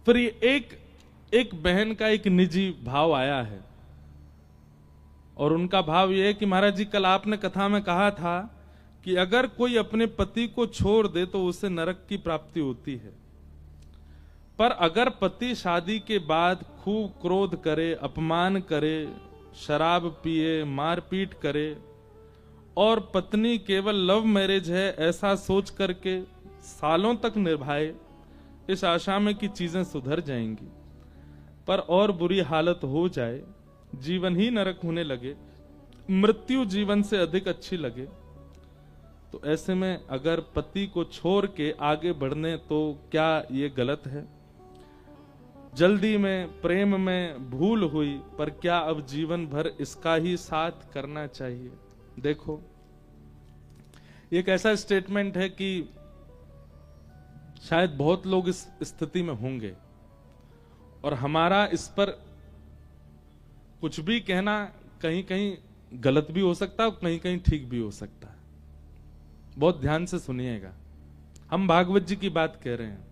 फिर एक बहन का एक निजी भाव आया है, और उनका भाव यह है कि महाराज जी, कल आपने कथा में कहा था कि अगर कोई अपने पति को छोड़ दे तो उसे नरक की प्राप्ति होती है, पर अगर पति शादी के बाद खूब क्रोध करे, अपमान करे, शराब पिए, मारपीट करे, और पत्नी केवल लव मैरिज है ऐसा सोच करके सालों तक निभाए, इस आशा में कि चीजें सुधर जाएंगी, पर और बुरी हालत हो जाए, जीवन ही नरक होने लगे, मृत्यु जीवन से अधिक अच्छी लगे, तो ऐसे में अगर पति को छोड़ के आगे बढ़ने, तो क्या ये गलत है? जल्दी में, प्रेम में भूल हुई, पर क्या अब जीवन भर इसका ही साथ करना चाहिए? देखो, एक ऐसा स्टेटमेंट है कि शायद बहुत लोग इस स्थिति में होंगे, और हमारा इस पर कुछ भी कहना कहीं कहीं गलत भी हो सकता है और कहीं कहीं ठीक भी हो सकता है। बहुत ध्यान से सुनिएगा, हम भागवत जी की बात कह रहे हैं।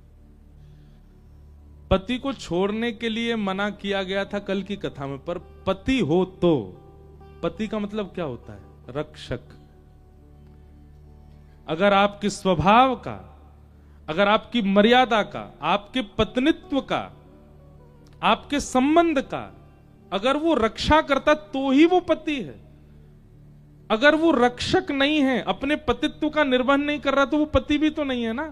पति को छोड़ने के लिए मना किया गया था कल की कथा में, पर पति हो तो, पति का मतलब क्या होता है? रक्षक। अगर आपके स्वभाव का, अगर आपकी मर्यादा का, आपके पत्नित्व का, आपके संबंध का अगर वो रक्षा करता तो ही वो पति है। अगर वो रक्षक नहीं है, अपने पतित्व का निर्वहन नहीं कर रहा, तो वो पति भी तो नहीं है ना।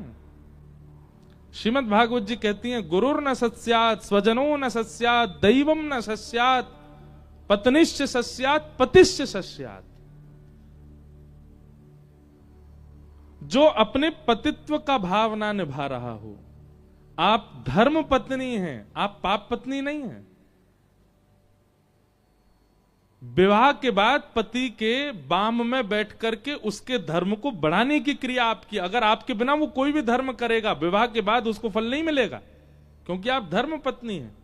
श्रीमद् भागवत जी कहती हैं, गुरुर न सस्यात्, स्वजनो न सस्यात्, दैवम न सस्यात्, पत्निश्च सस्यात्, पतिश्च सस्यात्। जो अपने पतित्व का भाव ना निभा रहा हो, आप धर्म पत्नी हैं, आप पाप पत्नी नहीं हैं। विवाह के बाद पति के बाम में बैठ करके उसके धर्म को बढ़ाने की क्रिया आपकी। अगर आपके बिना वो कोई भी धर्म करेगा, विवाह के बाद उसको फल नहीं मिलेगा, क्योंकि आप धर्म पत्नी हैं।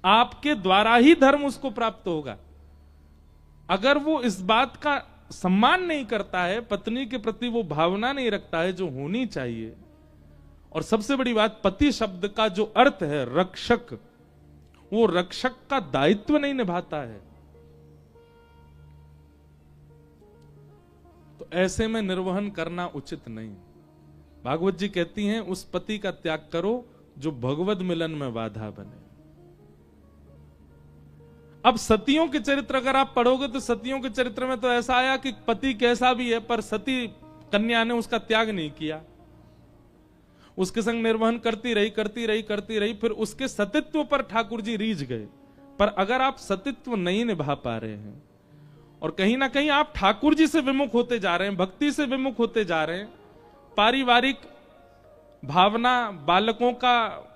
आपके द्वारा ही धर्म उसको प्राप्त होगा। अगर वो इस बात का सम्मान नहीं करता है, पत्नी के प्रति वो भावना नहीं रखता है जो होनी चाहिए, और सबसे बड़ी बात, पति शब्द का जो अर्थ है रक्षक, वो रक्षक का दायित्व नहीं निभाता है, तो ऐसे में निर्वहन करना उचित नहीं। भागवत जी कहती हैं, उस पति का त्याग करो जो भगवत मिलन में बाधा बने। अब सतियों के चरित्र अगर आप पढ़ोगे तो सतियों के चरित्र में तो ऐसा आया कि पति कैसा भी है, पर सती कन्या ने उसका त्याग नहीं किया, उसके संग निर्वहन करती रही, फिर उसके सतित्व पर ठाकुर जी रीझ गए। पर अगर आप सतित्व नहीं निभा पा रहे हैं और कहीं ना कहीं आप ठाकुर जी से विमुख होते जा रहे हैं, भक्ति से विमुख होते जा रहे हैं, पारिवारिक भावना, बालकों का,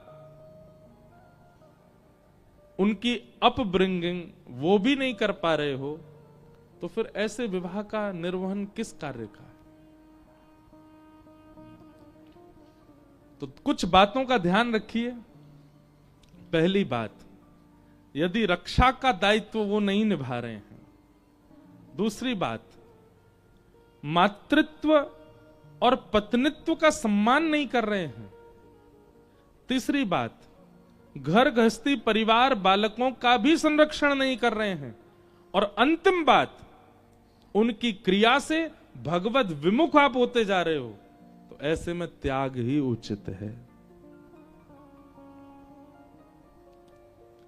उनकी अपब्रिंगिंग वो भी नहीं कर पा रहे हो, तो फिर ऐसे विवाह का निर्वहन किस कार्य का है? तो कुछ बातों का ध्यान रखिए। पहली बात, यदि रक्षा का दायित्व वो नहीं निभा रहे हैं। दूसरी बात, मातृत्व और पत्नित्व का सम्मान नहीं कर रहे हैं। तीसरी बात, घर गृहस्थी, परिवार, बालकों का भी संरक्षण नहीं कर रहे हैं। और अंतिम बात, उनकी क्रिया से भगवत विमुख आप होते जा रहे हो, तो ऐसे में त्याग ही उचित है।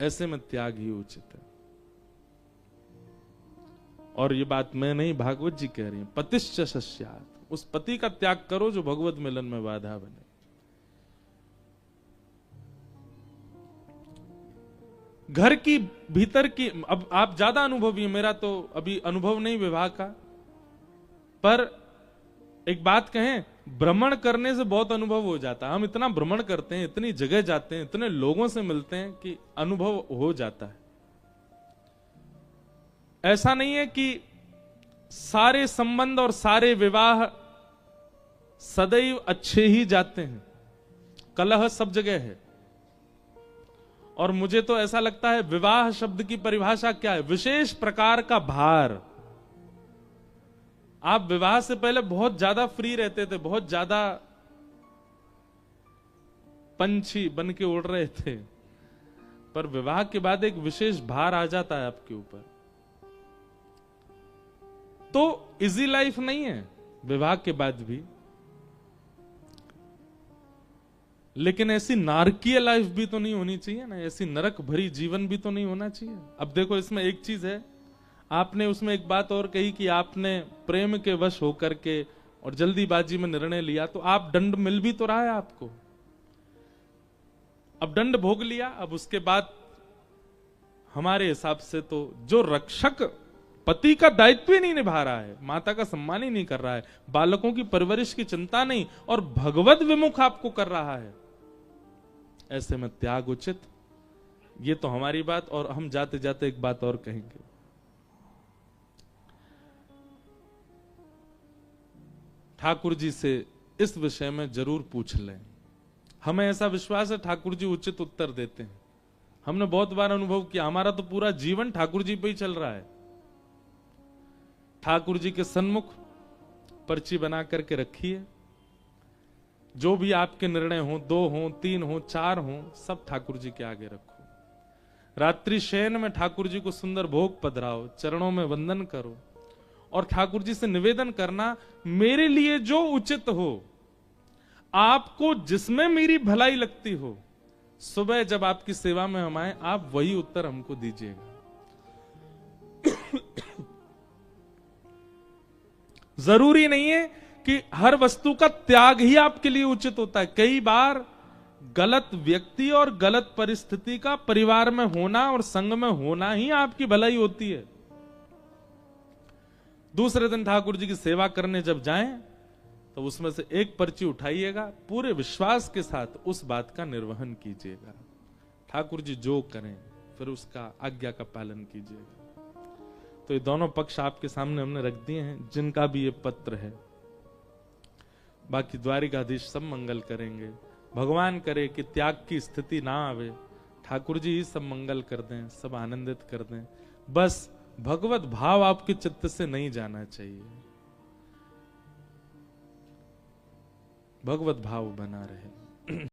ऐसे में त्याग ही उचित है। और ये बात मैं नहीं, भागवत जी कह रही हैं, पतिश्च सस्यात्। उस पति का त्याग करो जो भगवत मिलन में बाधा बने। घर की भीतर की, अब आप ज्यादा अनुभवी हैं, मेरा तो अभी अनुभव नहीं विवाह का, पर एक बात कहें, भ्रमण करने से बहुत अनुभव हो जाता है। हम इतना भ्रमण करते हैं, इतनी जगह जाते हैं, इतने लोगों से मिलते हैं कि अनुभव हो जाता है। ऐसा नहीं है कि सारे संबंध और सारे विवाह सदैव अच्छे ही जाते हैं, कलह सब जगह है। और मुझे तो ऐसा लगता है, विवाह शब्द की परिभाषा क्या है? विशेष प्रकार का भार। आप विवाह से पहले बहुत ज्यादा फ्री रहते थे, बहुत ज्यादा पंछी बन के उड़ रहे थे, पर विवाह के बाद एक विशेष भार आ जाता है आपके ऊपर। तो इजी लाइफ नहीं है विवाह के बाद भी, लेकिन ऐसी नारकीय लाइफ भी तो नहीं होनी चाहिए ना, ऐसी नरक भरी जीवन भी तो नहीं होना चाहिए। अब देखो इसमें एक चीज है, आपने उसमें एक बात और कही कि आपने प्रेम के वश होकर के और जल्दीबाजी में निर्णय लिया, तो आप दंड मिल भी तो रहा है आपको। अब दंड भोग लिया, अब उसके बाद हमारे हिसाब से तो जो रक्षक पति का दायित्व ही नहीं निभा रहा है, माता का सम्मान ही नहीं कर रहा है, बालकों की परवरिश की चिंता नहीं और भगवत विमुख आपको कर रहा है, ऐसे में त्याग उचित। ये तो हमारी बात। और हम जाते जाते एक बात और कहेंगे, ठाकुर जी से इस विषय में जरूर पूछ लें। हमें ऐसा विश्वास है ठाकुर जी उचित उत्तर देते हैं। हमने बहुत बार अनुभव किया, हमारा तो पूरा जीवन ठाकुर जी पे ही चल रहा है। ठाकुर जी के सन्मुख पर्ची बना करके रखिए, जो भी आपके निर्णय हो, 2 हो, 3 हो, 4 हो, सब ठाकुर जी के आगे रखो। रात्रि शयन में ठाकुर जी को सुंदर भोग पधराओ, चरणों में वंदन करो और ठाकुर जी से निवेदन करना, मेरे लिए जो उचित हो, आपको जिसमें मेरी भलाई लगती हो, सुबह जब आपकी सेवा में हम आए, आप वही उत्तर हमको दीजिएगा। जरूरी नहीं है कि हर वस्तु का त्याग ही आपके लिए उचित होता है। कई बार गलत व्यक्ति और गलत परिस्थिति का परिवार में होना और संग में होना ही आपकी भलाई होती है। दूसरे दिन ठाकुर जी की सेवा करने जब जाएं, तो उसमें से एक पर्ची उठाइएगा, पूरे विश्वास के साथ उस बात का निर्वहन कीजिएगा। ठाकुर जी जो करें फिर उसका आज्ञा का पालन कीजिएगा। तो ये दोनों पक्ष आपके सामने हमने रख दिए हैं, जिनका भी ये पत्र है। बाकी द्वारिकाधीश सब मंगल करेंगे। भगवान करे कि त्याग की स्थिति ना आवे, ठाकुर जी ही सब मंगल कर दें, सब आनंदित कर दें। बस भगवत भाव आपके चित्त से नहीं जाना चाहिए, भगवत भाव बना रहे।